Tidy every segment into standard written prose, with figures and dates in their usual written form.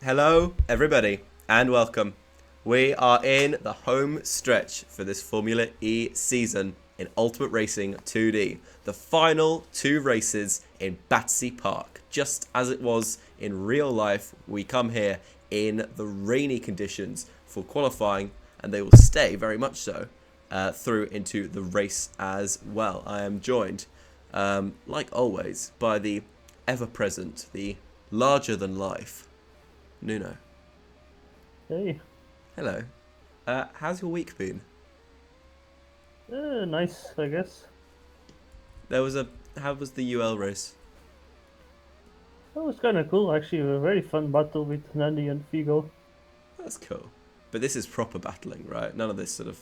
Hello, everybody, and welcome. We are in the home stretch for this Formula E season in Ultimate Racing 2D. The final two races in Battersea Park. Just as it was in real life, we come here in the rainy conditions for qualifying, and they will stay very much so through into the race as well. I am joined, like always, by the ever-present, the larger-than-life Nuno. Hey, Hello. How's your week been? nice, I guess. How was the UL race? That was kind of cool, actually. A very fun battle with Nandi and Figo. That's cool. But this is proper battling, right? None of this sort of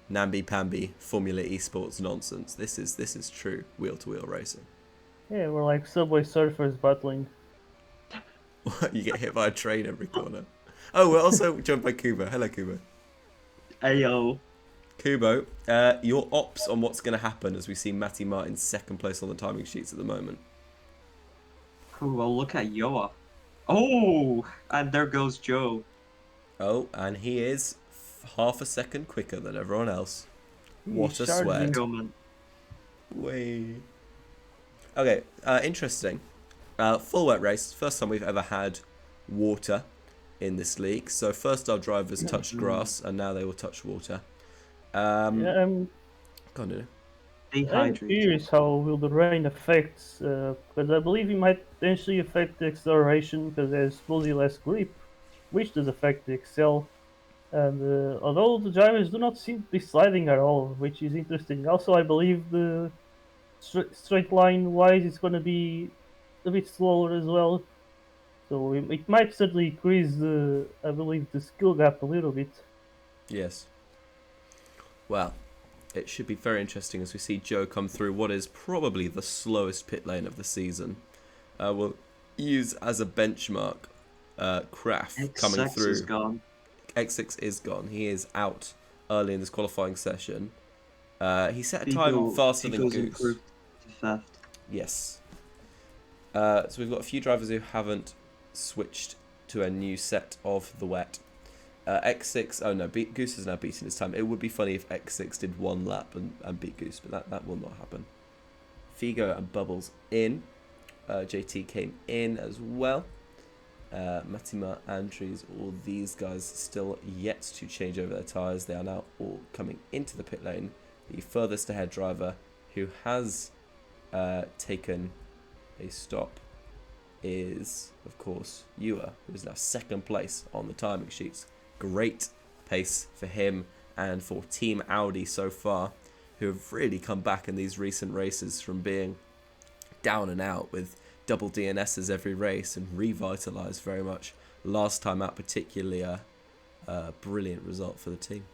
namby-pamby Formula Esports nonsense. This is true wheel-to-wheel racing. Yeah, we're like Subway Surfers battling. You get hit by a train every corner. Oh, we're also joined by Kubo. Hello, Kubo. Ayo. Kubo, your ops on what's going to happen as we see Matty Martin second place on the timing sheets at the moment. Well, look at Yoa. Oh, and there goes Joe. Oh, and he is half a second quicker than everyone else. What He's a charging. sweat. Coming. Way. Okay, interesting. Full wet race. First time we've ever had water in this league. So first our drivers touched grass, and now they will touch water. Yeah, Go on, Nuno. I'm Dehydrated. curious how will the rain affect, because I believe it might potentially affect the acceleration because there's supposedly less grip, which does affect the excel. And although the drivers do not seem to be sliding at all, which is interesting. Also, I believe the straight line wise it's going to be a bit slower as well. So it might certainly increase I believe, the skill gap a little bit. Yes. Well, it should be very interesting as we see Joe come through what is probably the slowest pit lane of the season. We'll use as a benchmark Kraft coming X6 through. is gone. X6 is gone. He is out early in this qualifying session. He set a time Figo, faster than Figo's Goose. improved to theft. Yes. So we've got a few drivers who haven't switched to a new set of the wet. X6, oh no, Goose has now beaten his time. It would be funny if X6 did one lap and beat Goose, but that will not happen. Figo and Bubbles in. JT came in as well. Matima, Andrews, all these guys still yet to change over their tyres. They are now all coming into the pit lane. The furthest ahead driver who has taken a stop is, of course, UR, who is now second place on the timing sheets. Great pace for him and for Team Audi so far, who have really come back in these recent races from being down and out with double DNSs every race and revitalised very much. Last time out, particularly a brilliant result for the team.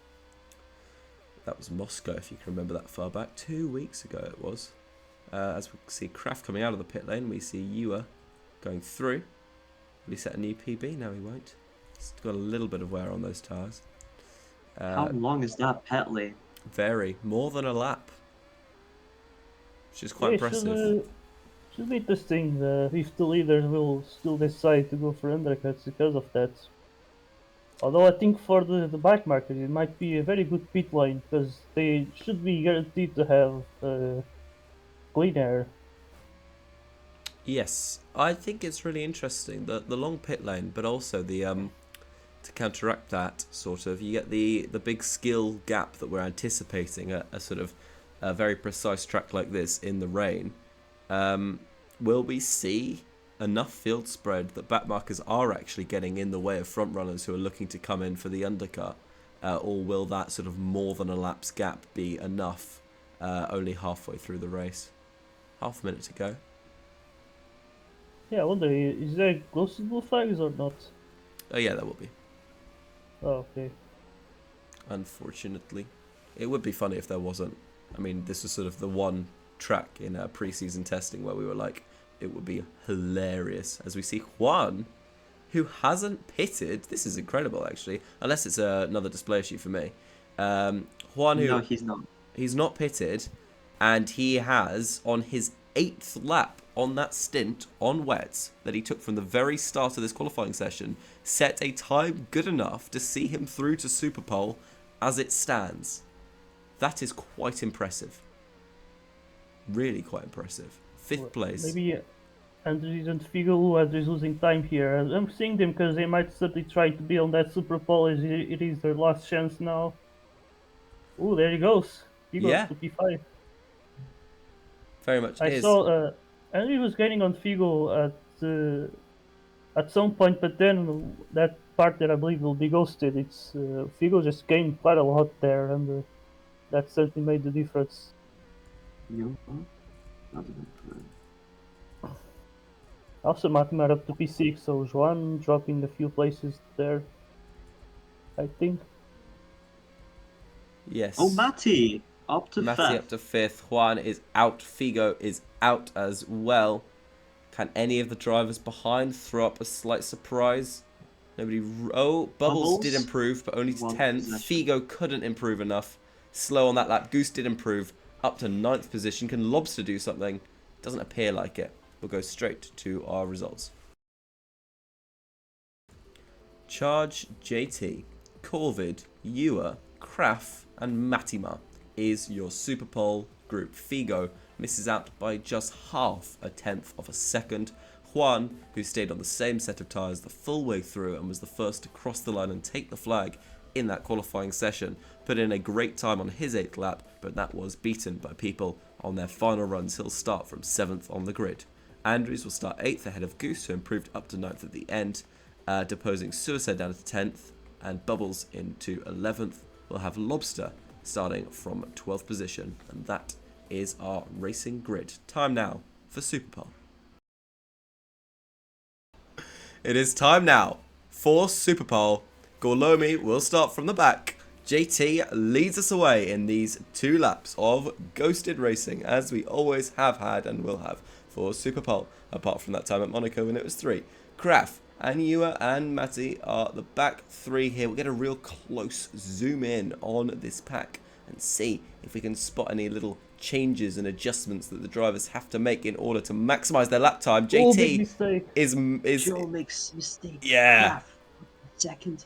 That was Moscow, if you can remember that far back. 2 weeks ago it was. As we see Kraft coming out of the pit lane, we see Ewer going through. Will he set a new PB? No, he won't. He's got a little bit of wear on those tyres. How long is that pet lane? Very. More than a lap. Which is quite Yeah, impressive. should be interesting if the leaders will still decide to go for undercuts because of that. Although I think for the bike market it might be a very good pit lane because they should be guaranteed to have clean air. Yes, I think it's really interesting the long pit lane, but also the to counteract that sort of, you get the big skill gap that we're anticipating at a sort of a very precise track like this in the rain. Will we see enough field spread that backmarkers are actually getting in the way of front runners who are looking to come in for the undercut, or will that sort of more than a lap's gap be enough only halfway through the race? Half a minute to go. Yeah, I wonder, is there close to blue flags or not? Oh yeah, there will be. Oh, okay. Unfortunately, it would be funny if there wasn't. I mean, this was sort of the one track in pre-season testing where we were like, it would be hilarious as we see Juan, who hasn't pitted. This is incredible, actually, unless it's another display issue for me. Juan, who No, he's not. he's not pitted, and he has on his 8th lap on that stint on wets that he took from the very start of this qualifying session set a time good enough to see him through to Superpole as it stands. That is quite impressive. Really quite impressive. 5th place. Maybe Andres and Figo as is losing time here. I'm seeing them because they might certainly try to be on that Super Pole as it is their last chance now. Oh, there he goes. Figo Yeah. to P5. Very much I is. saw Andres was getting on Figo at some point, but then that part that I believe will be ghosted. It's Figo just gained quite a lot there, and that certainly made the difference. You? Not even good. Also, Matimar up to P6, so Joan dropping a few places there, I think. Yes. Oh, Matty! Up to Matty 5th. up to 5th. Juan is out. Figo is out as well. Can any of the drivers behind throw up a slight surprise? Nobody. Oh, Bubbles did improve, but only to 10th. Figo couldn't improve enough. Slow on that lap. Goose did improve up to 9th position. Can Lobster do something? Doesn't appear like it. We'll go straight to our results. Charge JT, Corvid, Ewer, Kraft, and Matima is your Superpole group. Figo misses out by just half a tenth of a second. Juan, who stayed on the same set of tyres the full way through and was the first to cross the line and take the flag in that qualifying session, put in a great time on his 8th lap, but that was beaten by people on their final runs. He'll start from 7th on the grid. Andrews will start 8th ahead of Goose, who improved up to 9th at the end, deposing Suicide down to 10th, and Bubbles into 11th. We'll have Lobster starting from 12th position, and that is our racing grid. Time now for Superpole. It is time now for Superpole. Gorlomi will start from the back. JT leads us away in these 2 laps of ghosted racing, as we always have had and will have for Superpole, apart from that time at Monaco when it was 3. Kraft and Ewer and Matty are the back 3 here. We'll get a real close zoom in on this pack and see if we can spot any little changes and adjustments that the drivers have to make in order to maximize their lap time. JT is Joe makes mistake. Yeah. Kraft, 2nd,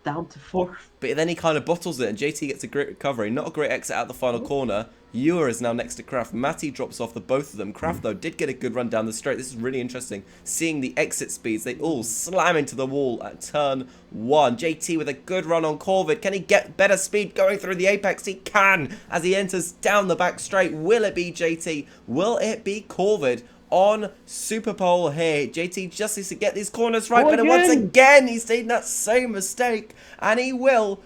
down to 4th. But then he kind of bottles it, and JT gets a great recovery. Not a great exit out the final corner. Ewer is now next to Kraft. Matty drops off the both of them. Kraft, though, did get a good run down the straight. This is really interesting. Seeing the exit speeds, they all slam into the wall at turn 1. JT with a good run on Corvid. Can he get better speed going through the apex? He can, as he enters down the back straight. Will it be JT? Will it be Corvid? On Superpole here, JT just needs to get these corners right, but once again he's made that same mistake, and he will,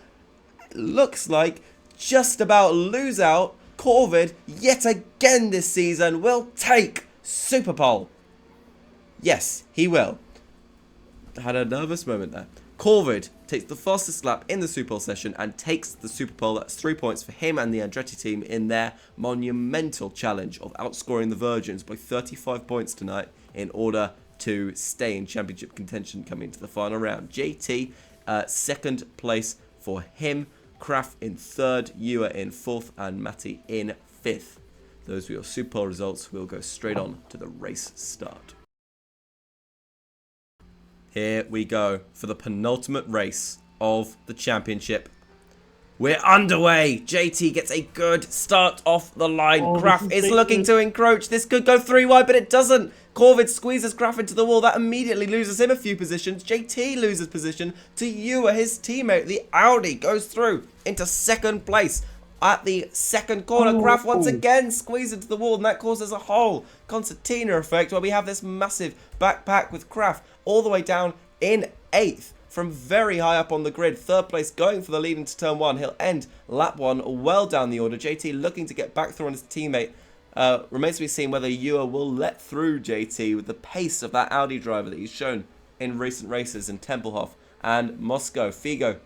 looks like, just about lose out. Corvid, yet again this season, will take Superpole. Yes, he will. Had a nervous moment there. Corvid takes the fastest lap in the Superpole session and takes the Superpole. That's 3 points for him and the Andretti team in their monumental challenge of outscoring the Virgins by 35 points tonight in order to stay in championship contention coming into the final round. JT, 2nd place for him. Kraft in 3rd, Ewer in 4th, and Matty in 5th. Those were your Superpole results. We'll go straight on to the race start. Here we go for the penultimate race of the championship. We're underway. JT gets a good start off the line. Kraft is looking to encroach. This could go 3 wide, but it doesn't. Corvid squeezes Kraft into the wall. That immediately loses him a few positions. JT loses position to Ewer, his teammate. The Audi goes through into 2nd place. At the 2nd corner, Kraft once again squeezes into the wall, and that causes a whole concertina effect where we have this massive backpack with Kraft all the way down in 8th from very high up on the grid. 3rd place going for the lead into turn 1. He'll end lap 1 well down the order. JT looking to get back through on his teammate. Remains to be seen whether Ewer will let through JT with the pace of that Audi driver that he's shown in recent races in Tempelhof and Moscow. Figo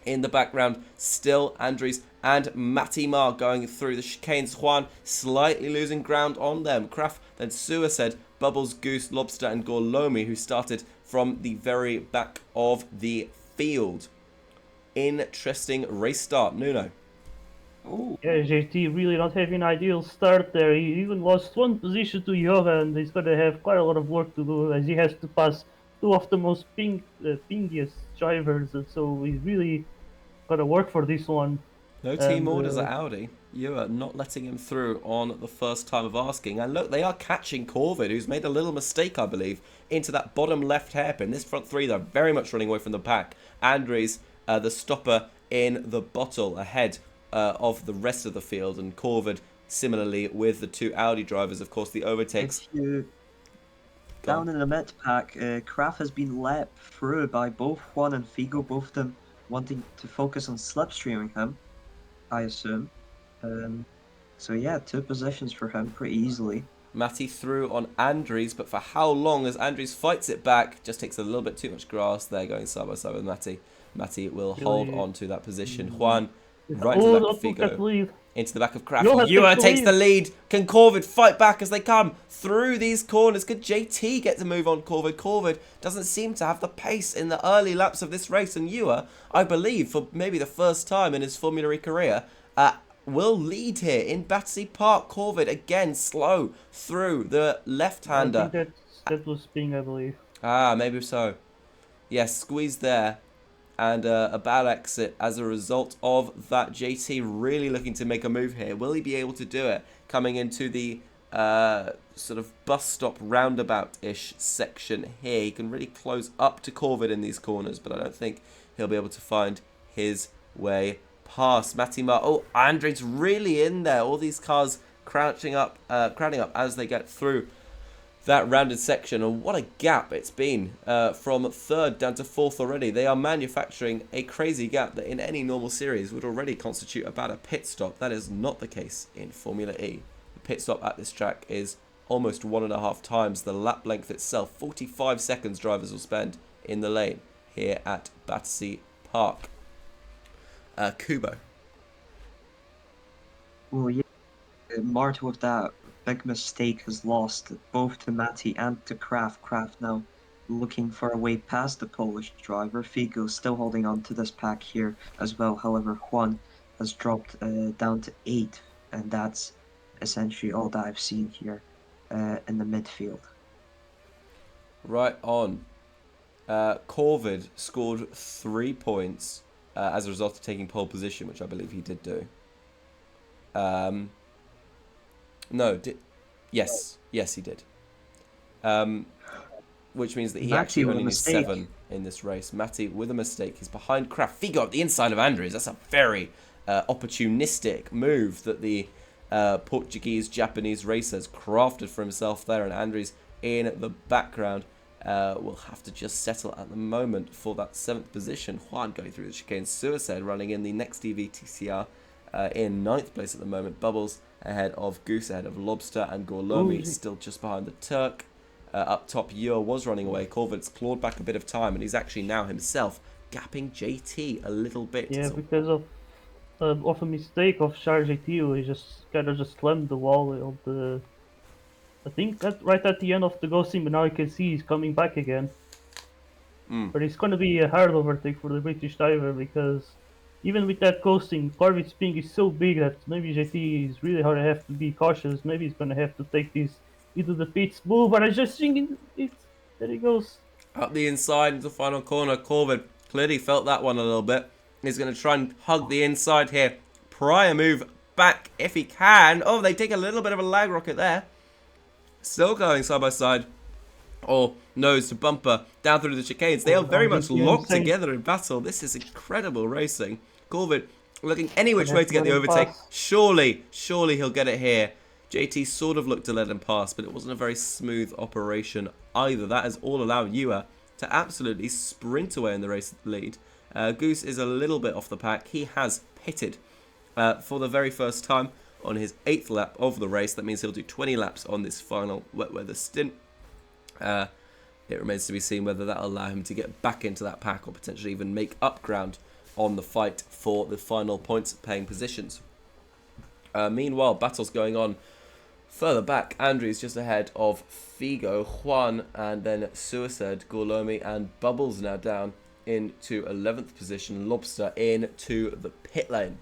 in the background, still Andres and Matty Mar going through the chicanes. Juan slightly losing ground on them. Kraft, then Suicide, Bubbles, Goose, Lobster, and Gorlomi, who started from the very back of the field. Interesting race start. Nuno. Oh, Yeah, JT really not having an ideal start there. He even lost one position to Yoga, and he's going to have quite a lot of work to do as he has to pass two of the most pingiest drivers. And so he's really got to work for this one. No team And orders at Audi. You are not letting him through on the first time of asking. And look, they are catching Corvid, who's made a little mistake, I believe, into that bottom left hairpin. This front three, they're very much running away from the pack. Andres, the stopper in the bottle, ahead of the rest of the field. And Corvid, similarly, with the two Audi drivers, of course, the overtakes. if you down in the mid pack, Kraft has been let through by both Juan and Figo, both of them wanting to focus on slipstreaming him, I assume. So yeah, 2 positions for him pretty easily. Matty through on Andres, but for how long as Andres fights it back? Just takes a little bit too much grass there, going side by side with Matty. Matty will hold on to that position. Juan, right to the back of Figo. Into the back of Kraft. UR takes the lead. Can Corvid fight back as they come through these corners? Could JT get to move on Corvid? Corvid doesn't seem to have the pace in the early laps of this race. And UR, I believe, for maybe the first time in his Formula E career, will lead here in Battersea Park. Corvid again slow through the left-hander. I think that was Sping, I believe. Ah, maybe so. Yes, squeezed there. And a bad exit as a result of that. JT really looking to make a move here. Will he be able to do it? Coming into the sort of bus stop roundabout-ish section here. He can really close up to Corvid in these corners, but I don't think he'll be able to find his way past. Matimar. Oh, Andre's really in there. All these cars crowding up as they get through that rounded section. And what a gap it's been from third down to fourth already. They are manufacturing a crazy gap that in any normal series would already constitute about a pit stop. That is not the case in Formula E. The pit stop at this track is almost 1.5 times the lap length itself. 45 seconds drivers will spend in the lane here at Battersea Park. Kubo. Well, yeah, Marta with that big mistake has lost both to Matty and to Kraft. Kraft now looking for a way past the Polish driver. Figo still holding on to this pack here as well. However, Juan has dropped down to 8th, and that's essentially all that I've seen here in the midfield. Right on. Corvid scored 3 points as a result of taking pole position, which I believe he did do. No, yes, he did. Which means that he actually only needs 7 in this race. Matty with a mistake. He's behind Kraft. Figo at the inside of Andres. That's a very opportunistic move that the Portuguese-Japanese racer has crafted for himself there. And Andres in the background will have to just settle at the moment for that 7th position. Juan going through the chicane. Suicide running in the next TVTCR in 9th place at the moment. Bubbles ahead of Goose, ahead of Lobster, and Gorlomi still just behind the Turk. Up top, Yor was running away. Corvid's clawed back a bit of time, and he's actually now himself gapping JT a little bit. Yeah, because of a mistake of Charles JT, who he just kind of just slammed the wall of the. I think that right at the end of the ghosting, but now you can see he's coming back again. But it's going to be a hard overtake for the British driver because even with that ghosting, Corvid's ping is so big that maybe JT is really hard to have to be cautious. Maybe he's going to have to take this into the pits. Move, but I just think it. There he goes. Up the inside into the final corner. Corvid clearly felt that one a little bit. He's going to try and hug the inside here. Prior move back if he can. Oh, they take a little bit of a lag rocket there. Still going side by side. Or nose to bumper down through the chicanes. They are very much locked together in battle. This is incredible racing. Corvid looking any which way to get the overtake. Surely he'll get it here. JT sort of looked to let him pass, but it wasn't a very smooth operation either. That has all allowed UR to absolutely sprint away in the race lead. Goose is a little bit off the pack. He has pitted for the very first time on his 8th lap of the race. That means he'll do 20 laps on this final wet weather stint. It remains to be seen whether that'll allow him to get back into that pack or potentially even make up ground on the fight for the final points paying positions. Meanwhile, battles going on further back. Andrews just ahead of Figo, Juan, and then Suicide, Gorlomi, and Bubbles now down into 11th position. Lobster into the pit lane.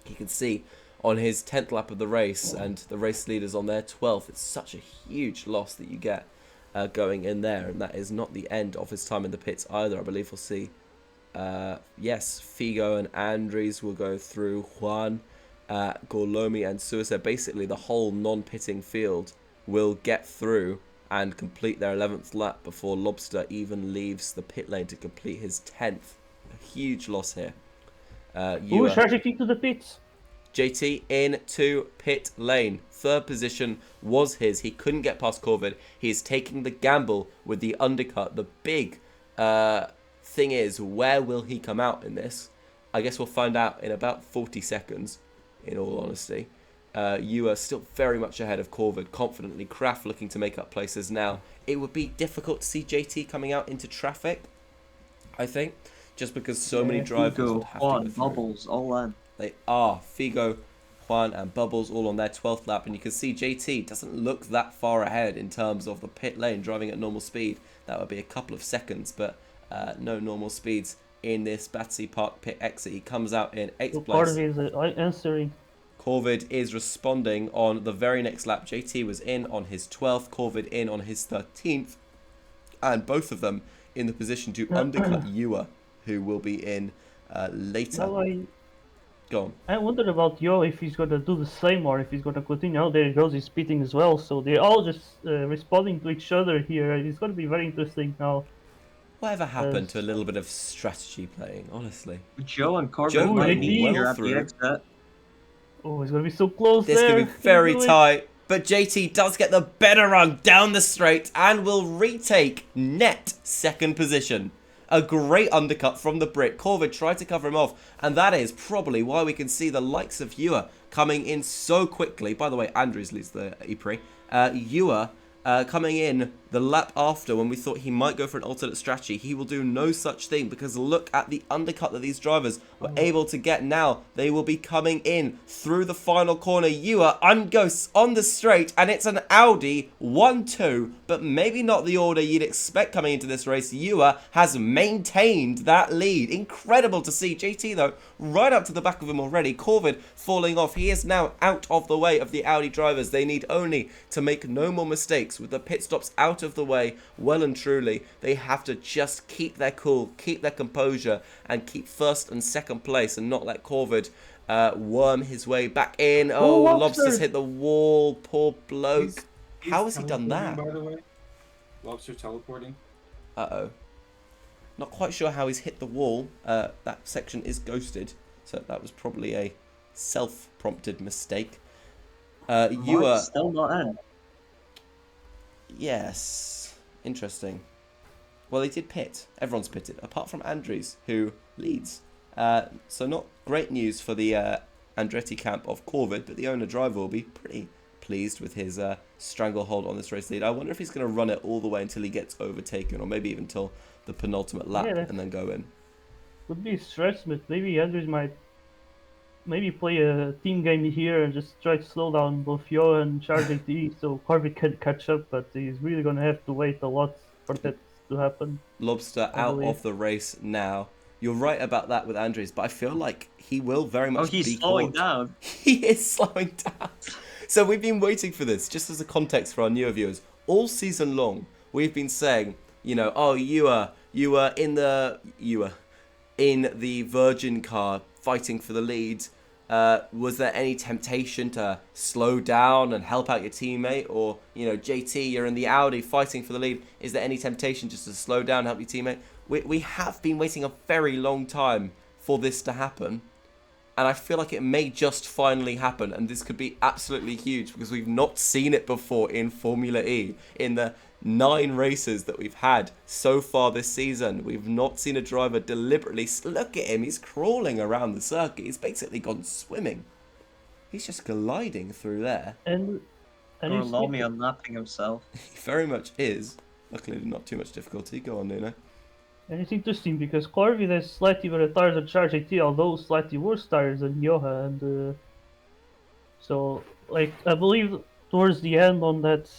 You can see on his 10th lap of the race, and the race leaders on their 12th. It's such a huge loss that you get going in there, and that is not the end of his time in the pits either. I believe we'll see, yes, Figo and Andres will go through, Juan, Gorlomi and Suicide. Basically, the whole non-pitting field will get through and complete their 11th lap before Lobster even leaves the pit lane to complete his 10th. A huge loss here. Who is charging to the pits? JT into pit lane. Third position was his. He couldn't get past Corvid. He is taking the gamble with the undercut. The big thing is, where will he come out in this? I guess we'll find out in about 40 seconds, in all honesty. You are still very much ahead of Corvid, confidently. Kraft looking to make up places now. It would be difficult to see JT coming out into traffic, I think, just because so many drivers would have Juan, to go through. Bubbles, all in. They are. Figo, Juan and Bubbles all on their 12th lap, and you can see JT doesn't look that far ahead in terms of the pit lane, driving at normal speed. That would be a couple of seconds, but no normal speeds in this Battersea Park pit exit. He comes out in 8th place. Corvid is answering. Corvid is responding on the very next lap. JT was in on his 12th, Corvid in on his 13th, and both of them in the position to undercut UR, who will be in later. Now Go on. I wonder about Yo, if he's gonna do the same or if he's gonna continue. Oh, there he goes, he's pitting as well. So they're all just responding to each other here. It's gonna be very interesting now. Whatever happened to a little bit of strategy playing, honestly? Joe and Corbin Joe might might be be here well at the through. exit. Oh, it's gonna be so close This there. could be very He'll do it. tight, but JT does get the better run down the straight and will retake net second position. A great undercut from the Brit. Corvid tried to cover him off, and that is probably why we can see the likes of UR coming in so quickly. By the way, Andrews leads the ePrix. UR coming in the lap after, when we thought he might go for an alternate strategy. He will do no such thing, because look at the undercut that these drivers were able to get now. They will be coming in through the final corner. UR goes on the straight, and it's an Audi 1-2, but maybe not the order you'd expect coming into this race. UR has maintained that lead. Incredible to see. JT, though, right up to the back of him already. Corvid falling off. He is now out of the way of the Audi drivers. They need only to make no more mistakes with the pit stops out of the way. Well and truly, they have to just keep their cool, keep their composure, and keep first and second place, and not let Corvid worm his way back in. Oh, Lobster's hit the wall. Poor bloke. How has he done that? By the way, Lobster teleporting. Uh-oh. Not quite sure how he's hit the wall. That section is ghosted, so that was probably a self-prompted mistake. You are still not in. Yes, interesting. Well, they did pit. Everyone's pitted, apart from Andres, who leads. So not great news for the Andretti camp of Corvid, but the owner driver will be pretty pleased with his stranglehold on this race lead. I wonder if he's going to run it all the way until he gets overtaken, or maybe even till the penultimate lap, and then go in. Would be a stretch, but maybe Andrews might play a team game here and just try to slow down both Yo and Charge so Corvid can catch up, but he's really going to have to wait a lot for that to happen. Lobster out of the race now. You're right about that with Andres, but I feel like he will very much be he's slowing caught. down. He is slowing down. So we've been waiting for this, just as a context for our newer viewers. All season long, we've been saying, you know, oh, you were in the Virgin car fighting for the lead. Was there any temptation to slow down and help out your teammate? Or, you know, JT, you're in the Audi fighting for the lead. Is there any temptation just to slow down and help your teammate? We have been waiting a very long time for this to happen. And I feel like it may just finally happen. And this could be absolutely huge, because we've not seen it before in Formula E. In the 9 races that we've had so far this season, we've not seen a driver deliberately. Look at him, he's crawling around the circuit. He's basically gone swimming. He's just gliding through there. And Allow me unlapping himself. He very much is. Luckily, not too much difficulty. Go on, Nuno. And it's interesting because Corvid has slightly better tires than Charge AT, although slightly worse tires than Yoha, and so like I believe towards the end on that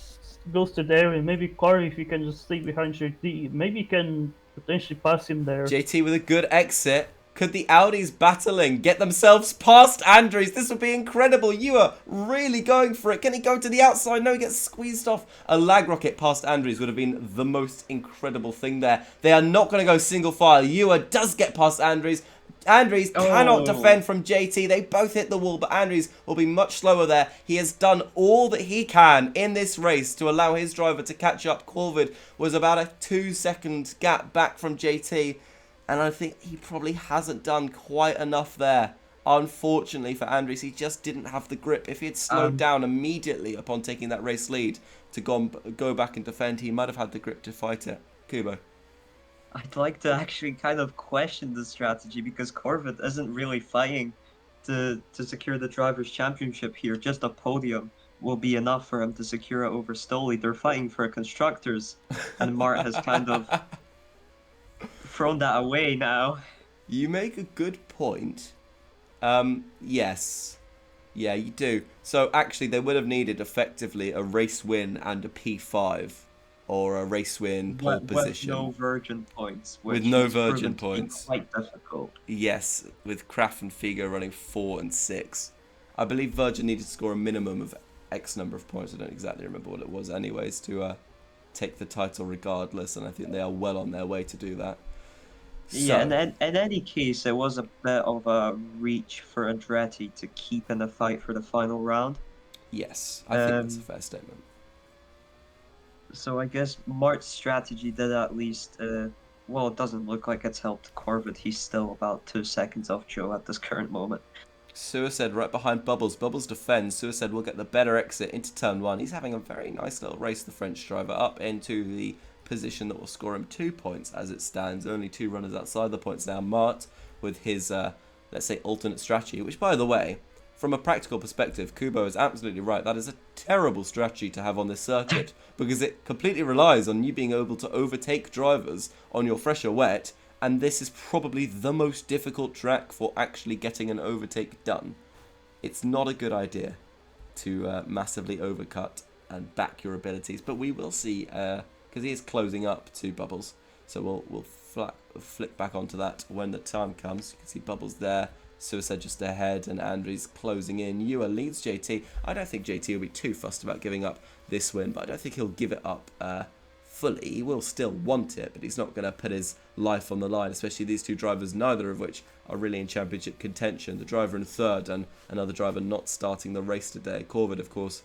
ghosted area, maybe Corvid, if he can just stay behind JT, maybe he can potentially pass him there. JT with a good exit. Could the Audis battling get themselves past Andrews? This would be incredible. You are really going for it. Can he go to the outside? No, he gets squeezed off. A lag rocket past Andrews would have been the most incredible thing there. They are not going to go single file. Ewer does get past Andrews. Andrews cannot defend from JT. They both hit the wall, but Andrews will be much slower there. He has done all that he can in this race to allow his driver to catch up. Corvid was about a 2-second gap back from JT. And I think he probably hasn't done quite enough there. Unfortunately for Andrews, he just didn't have the grip. If he had slowed down immediately upon taking that race lead to go back and defend, he might have had the grip to fight it. Kubo. I'd like to actually kind of question the strategy because Corvette isn't really fighting to secure the Drivers' Championship here. Just a podium will be enough for him to secure it over Stoley. They're fighting for Constructors, and Mart has kind of thrown that away now. You make a good point. Yes. Yeah, you do. So actually, they would have needed effectively a race win and a P5. Or a race win, pole position. With no virgin points. With no virgin points. Quite difficult. Yes, with Kraft and Figo running 4 and 6. I believe Virgin needed to score a minimum of X number of points. I don't exactly remember what it was anyways to take the title regardless. And I think they are well on their way to do that. Yeah, and in any case, it was a bit of a reach for Andretti to keep in the fight for the final round. Yes, I think that's a fair statement. So I guess Mart's strategy did at least, well, it doesn't look like it's helped Corvette. He's still about 2 seconds off Joe at this current moment. Suicide right behind Bubbles. Bubbles defends. Suicide will get the better exit into turn 1. He's having a very nice little race, the French driver, up into the position that will score him 2 points as it stands. Only 2 runners outside the points now. Mart with his, let's say, alternate strategy, which, by the way, from a practical perspective, Kubo is absolutely right. That is a terrible strategy to have on this circuit because it completely relies on you being able to overtake drivers on your fresh or wet, and this is probably the most difficult track for actually getting an overtake done. It's not a good idea to massively overcut and back your abilities, but we will see because he is closing up to Bubbles, so we'll flick back onto that when the time comes. You can see Bubbles there. Suicide just ahead and Andrews closing in. Ewer leads JT. I don't think JT will be too fussed about giving up this win, but I don't think he'll give it up fully. He will still want it, but he's not going to put his life on the line, especially these two drivers, neither of which are really in championship contention. The driver in third and another driver not starting the race today. Corvid, of course,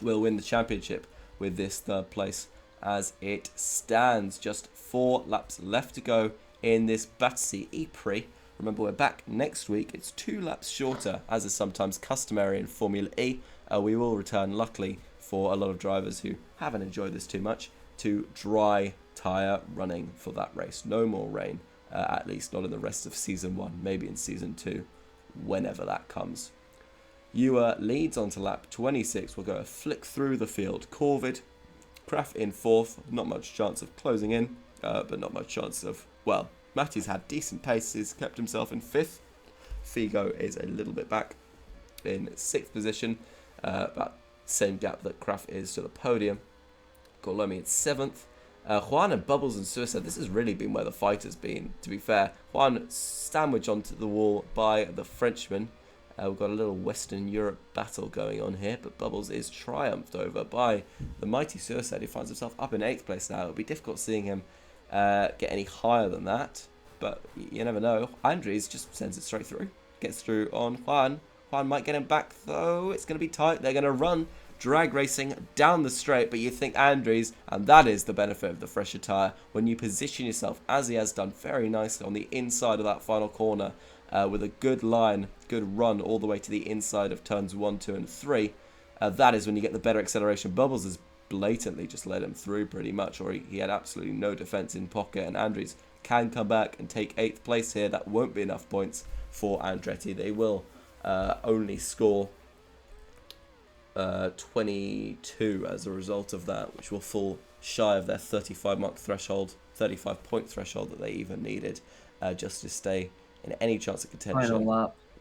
will win the championship with this third place as it stands. Just 4 laps left to go in this Battersea ePrix. Remember, we're back next week. It's 2 laps shorter, as is sometimes customary in Formula E. We will return, luckily, for a lot of drivers who haven't enjoyed this too much, to dry tyre running for that race. No more rain, at least not in the rest of Season 1, maybe in Season 2, whenever that comes. Ewer leads onto lap 26. We'll go a flick through the field. Corvid, Kraft in 4th. Not much chance of closing in, but not much chance of, well, Matty's had decent pace. He's kept himself in 5th. Figo is a little bit back in 6th position. About same gap that Kraft is to the podium. Gorlomi in 7th. Juan and Bubbles and Suicide. This has really been where the fight has been, to be fair. Juan sandwiched onto the wall by the Frenchman. We've got a little Western Europe battle going on here, but Bubbles is triumphed over by the mighty Suicide, who finds himself up in 8th place now. It'll be difficult seeing him get any higher than that, but you never know. Andrews just sends it straight through, gets through on Juan. Juan might get him back though. It's going to be tight. They're going to run drag racing down the straight, but you think Andrews, and that is the benefit of the fresher tyre, when you position yourself as he has done very nicely on the inside of that final corner with a good line, good run all the way to the inside of turns 1, 2 and 3, that is when you get the better acceleration. Bubbles is blatantly just let him through pretty much, or he had absolutely no defense in pocket, and Andrews can come back and take 8th place here. That won't be enough points for Andretti. They will only score 22 as a result of that, which will fall shy of their 35 point threshold that they even needed just to stay in any chance of contention,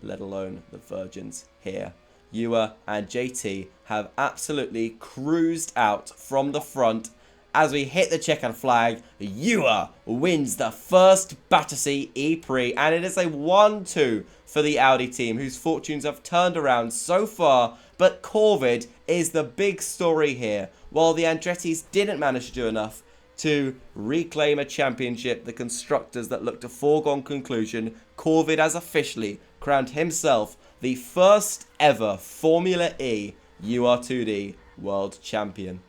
let alone the Virgins here. Ewer and JT have absolutely cruised out from the front as we hit the checkered flag, UR wins the first Battersea ePrix, and it is a 1-2 for the Audi team, whose fortunes have turned around so far, but Corvid is the big story here. While the Andrettis didn't manage to do enough to reclaim a championship, the constructors that looked a foregone conclusion, Corvid has officially crowned himself the first ever Formula E UR2D World Champion.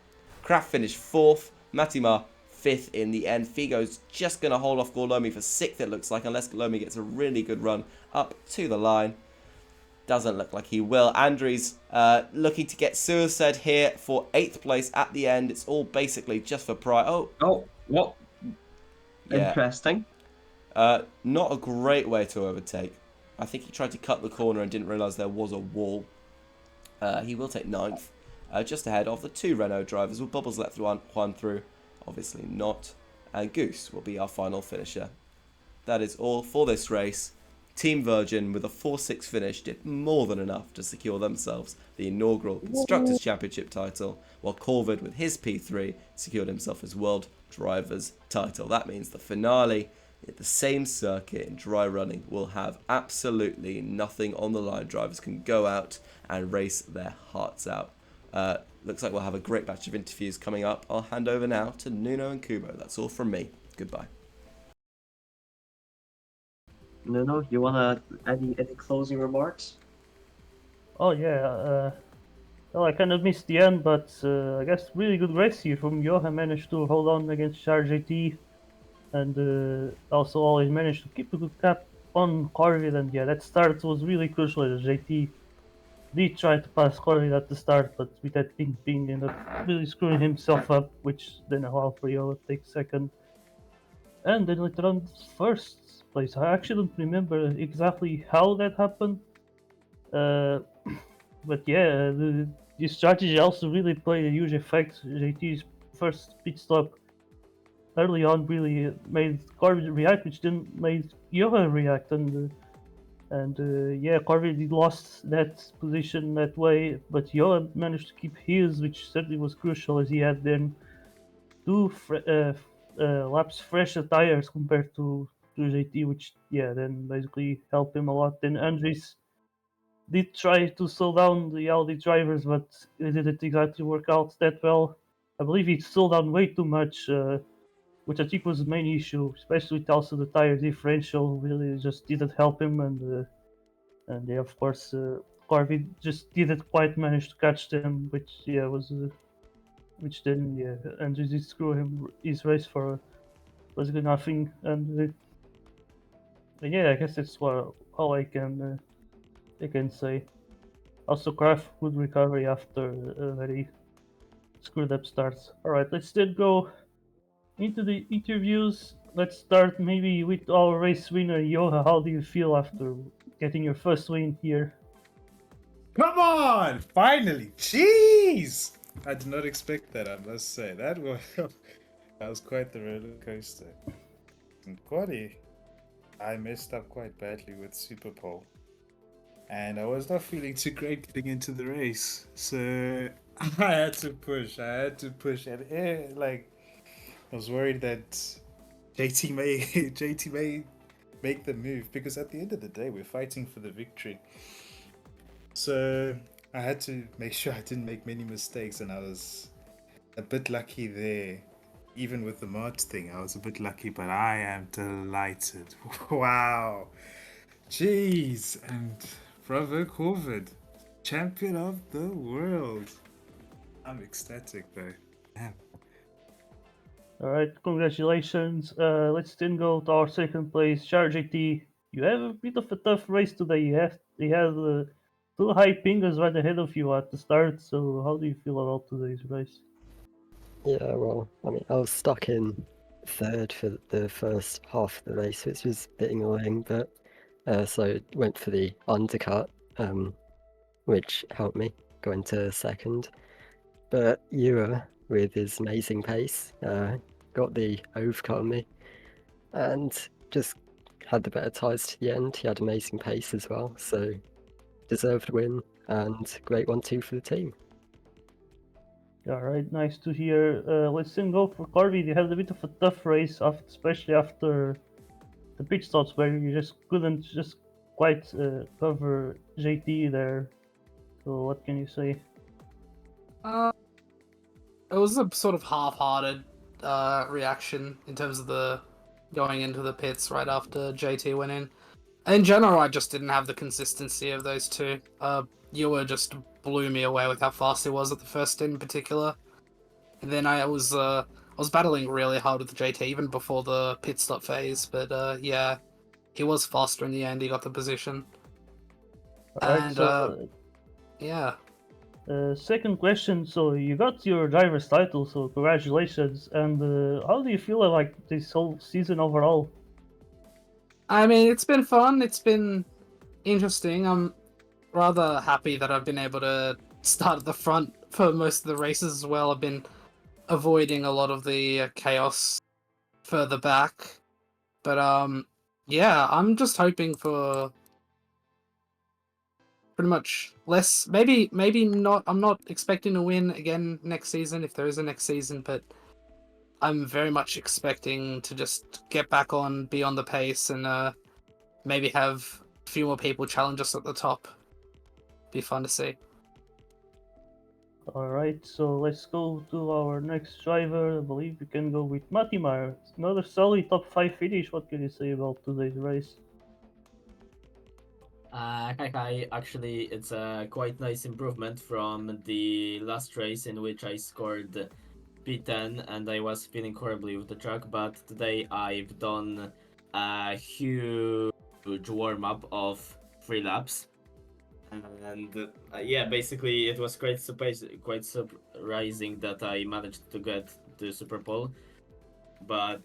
Kraft finished 4th, Matimar 5th in the end. Figo's just going to hold off Gorlomi for 6th, it looks like, unless Gorlomi gets a really good run up to the line. Doesn't look like he will. Andries looking to get Suicide here for 8th place at the end. It's all basically just for pride. Oh, what? Yeah. Interesting. Not a great way to overtake. I think he tried to cut the corner and didn't realise there was a wall. He will take 9th. Just ahead of the 2 Renault drivers. Will Bubbles let one through? Obviously not. And Goose will be our final finisher. That is all for this race. Team Virgin, with a 4-6 finish, did more than enough to secure themselves the inaugural Constructors' Championship title, while Corvid, with his P3, secured himself his World Drivers' title. That means the finale at the same circuit in dry running will have absolutely nothing on the line. Drivers can go out and race their hearts out. Looks like we'll have a great batch of interviews coming up. I'll hand over now to Nuno and Kubo. That's all from me. Goodbye. No, you wanna any closing remarks? Oh yeah, well, I kind of missed the end, but I guess really good race here from Johan. Managed to hold on against RJT, and also always managed to keep a good cap on Corvid. And yeah, that start was really crucial. As JT did try to pass Corvid at the start, but with that ping ended up really screwing himself up, which then allowed for Johan to take second. And then later on, first place. I actually don't remember exactly how that happened. But yeah, the strategy also really played a huge effect. JT's first pit stop early on really made Corvid react, which then made Johan react, and yeah, Corvid lost that position that way, but Johan managed to keep his, which certainly was crucial, as he had then 2 laps fresher tires compared to JT, which yeah then basically helped him a lot. Then Andries did try to slow down the Audi drivers, but it didn't exactly work out that well. I believe he slowed down way too much, which I think was the main issue, especially with also the tire differential. Really, just didn't help him, and yeah, of course, Corvid just didn't quite manage to catch them, which yeah was, which then yeah, and just screw him his race for basically nothing, and yeah, I guess that's what all I can say. Also, Kraft good recovery after a very screwed up starts. Alright, let's then go into the interviews. Let's start maybe with our race winner, Joha. How do you feel after getting your first win here? Come on! Finally! Jeez! I did not expect that, I must say. That was quite the roller coaster. And Quaddy, I messed up quite badly with Super Pole. And I was not feeling too great getting into the race. So I had to push. And like, I was worried that JT may make the move, because at the end of the day, we're fighting for the victory. So I had to make sure I didn't make many mistakes, and I was a bit lucky there. Even with the March thing, I was a bit lucky, but I am delighted. Wow. Jeez. And bravo, Corvid, champion of the world. I'm ecstatic though. Damn. Alright, congratulations. Let's then go to our second place, JT. You have a bit of a tough race today. You had 2 high pingers right ahead of you at the start, so how do you feel about today's race? Yeah, well, I mean, I was stuck in 3rd for the first half of the race, which was a bit annoying, but so went for the undercut, which helped me go into 2nd. But Ewer, with his amazing pace, got the overcut on me, and just had the better tyres to the end. He had amazing pace as well, so deserved win, and great 1-2 for the team. All right, nice to hear. Let's then go for Corby. You had a bit of a tough race, especially after the pit stops where you just couldn't just quite cover JT there. So what can you say? Uh, it was a sort of half-hearted reaction in terms of the going into the pits right after JT went in. In general, I just didn't have the consistency of those two. Ewer just blew me away with how fast he was at the first stint in particular. And then I was battling really hard with JT even before the pit stop phase. But yeah, he was faster in the end. He got the position. All right, And so yeah, second question. So you got your driver's title, so congratulations. And how do you feel like this whole season overall? I mean, it's been fun. It's been interesting. I'm rather happy that I've been able to start at the front for most of the races as well. I've been avoiding a lot of the chaos further back. But yeah, I'm just hoping for pretty much less. Maybe not. I'm not expecting to win again next season if there is a next season, but I'm very much expecting to just get back on, be on the pace, and maybe have a few more people challenge us at the top. Be fun to see. All right, so let's go to our next driver. I believe we can go with Matimar. Another solid top 5 finish. What can you say about today's race? Hi. Actually, it's a quite nice improvement from the last race in which I scored P10 and I was feeling horribly with the truck. But today I've done a huge warm up of 3 laps, and yeah, basically it was quite surprising that I managed to get the Super Bowl. But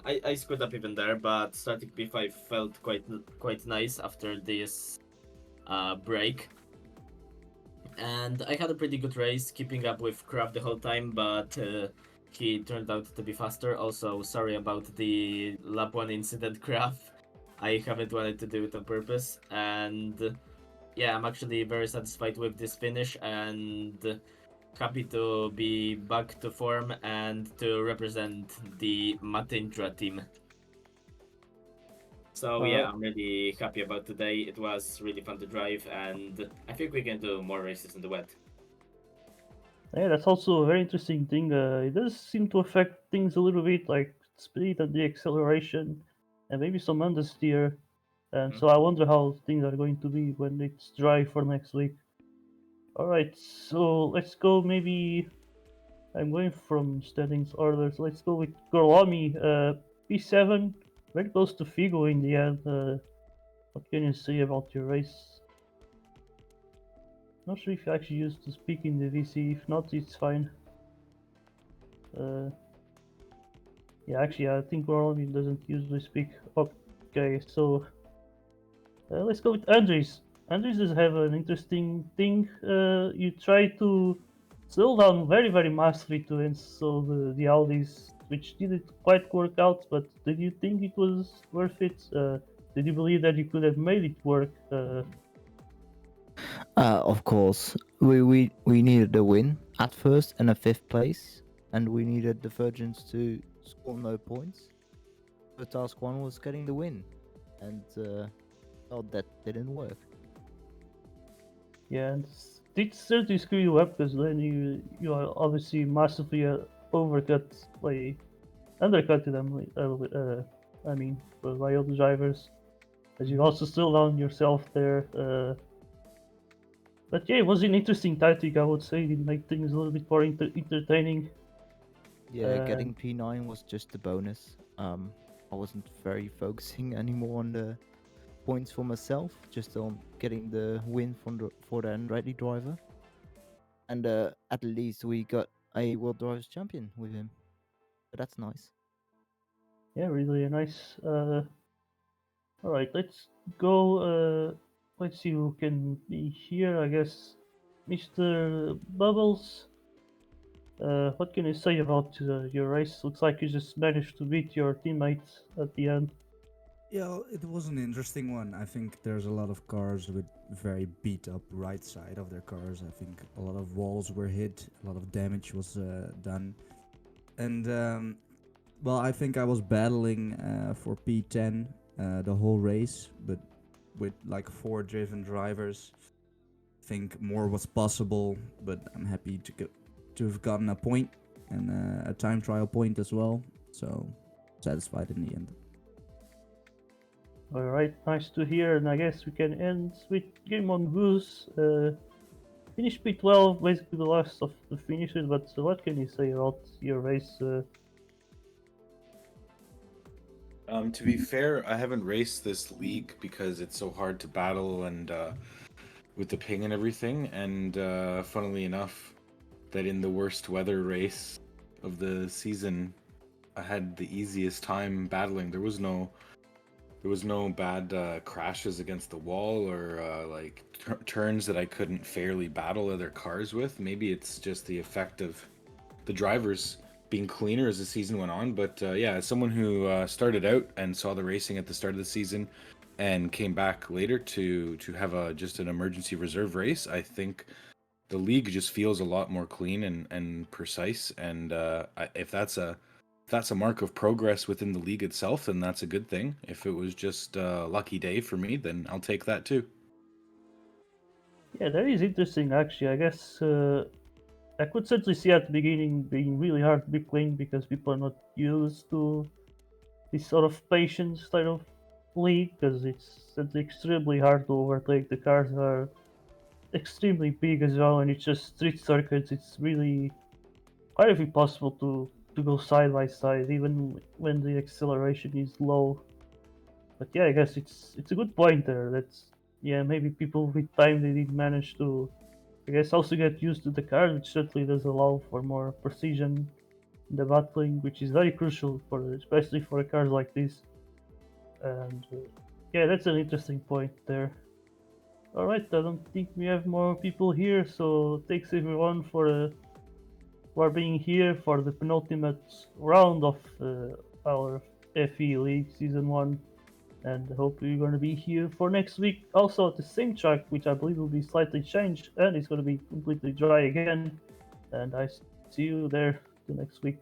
I screwed up even there. But starting P5 felt quite nice after this break, and I had a pretty good race, keeping up with Kraft the whole time. But he turned out to be faster. Also, sorry about the lap 1 incident, Kraft. I haven't wanted to do it on purpose, and yeah, I'm actually very satisfied with this finish and happy to be back to form and to represent the Matindra team. So yeah, I'm really happy about today. It was really fun to drive, and I think we can do more races in the wet. Yeah, that's also a very interesting thing. It does seem to affect things a little bit, like speed and the acceleration, and maybe some understeer. And so I wonder how things are going to be when it's dry for next week. All right, so let's go. Maybe I'm going from standings orders. Let's go with Gorlami, P7, very close to Figo in the end. What can you say about your race? Not sure if you actually used to speak in the VC. If not, it's fine. Yeah, actually, I think Gorlami doesn't usually speak. Okay, so let's go with Andres. Andres does have an interesting thing. You try to slow down very massively to install the Audis, which didn't quite work out. But did you think it was worth it? Did you believe that you could have made it work? Of course, we needed a win at first and a 5th place, and we needed the Virgins to score no points. But task 1 was getting the win, and well, that didn't work. Yeah, and it certainly screw you up because then you are obviously massively undercut them. I mean, by other drivers, as you also slow down yourself there. But yeah, it was an interesting tactic. I would say it made things a little bit more entertaining. Yeah, getting P9 was just a bonus. I wasn't very focusing anymore on the points for myself, just on getting the win for the Andretti driver. And at least we got a World Drivers Champion with him. So that's nice. Yeah, really nice. All right, let's go. Let's see who can be here. I guess Mr. Bubbles. What can you say about your race? Looks like you just managed to beat your teammate at the end. Yeah, it was an interesting one. I think there's a lot of cars with very beat up right side of their cars. I think a lot of walls were hit, a lot of damage was done. And well, I think I was battling for P10 the whole race, but with like 4 driven drivers, I think more was possible. But I'm happy to have gotten a point and a time trial point as well. So satisfied in the end. Alright, nice to hear, and I guess we can end with Game on Goose. Finished P12, basically the last of the finishes, but what can you say about your race? To be fair, I haven't raced this league because it's so hard to battle and with the ping and everything. And funnily enough, that in the worst weather race of the season, I had the easiest time battling. There was no bad crashes against the wall or like turns that I couldn't fairly battle other cars with. Maybe it's just the effect of the drivers being cleaner as the season went on. But yeah, as someone who started out and saw the racing at the start of the season and came back later to have just an emergency reserve race, I think the league just feels a lot more clean and precise. And if that's a mark of progress within the league itself, then that's a good thing. If it was just a lucky day for me, then I'll take that too. Yeah, that is interesting actually. I guess I could certainly see at the beginning being really hard to be clean because people are not used to this sort of patient style of league because it's extremely hard to overtake. The cars are extremely big as well, and it's just street circuits. It's really quite impossible to go side by side, even when the acceleration is low. But yeah, I guess it's a good point there. That's yeah, maybe people with time they did manage to, I guess, also get used to the car, which certainly does allow for more precision in the battling, which is very crucial for especially for cars like this. And yeah, that's an interesting point there. All right, I don't think we have more people here, so thanks everyone for being here for the penultimate round of our FE League Season 1. And I hope you're going to be here for next week. Also at the same track, which I believe will be slightly changed, and it's going to be completely dry again. And I see you there the next week.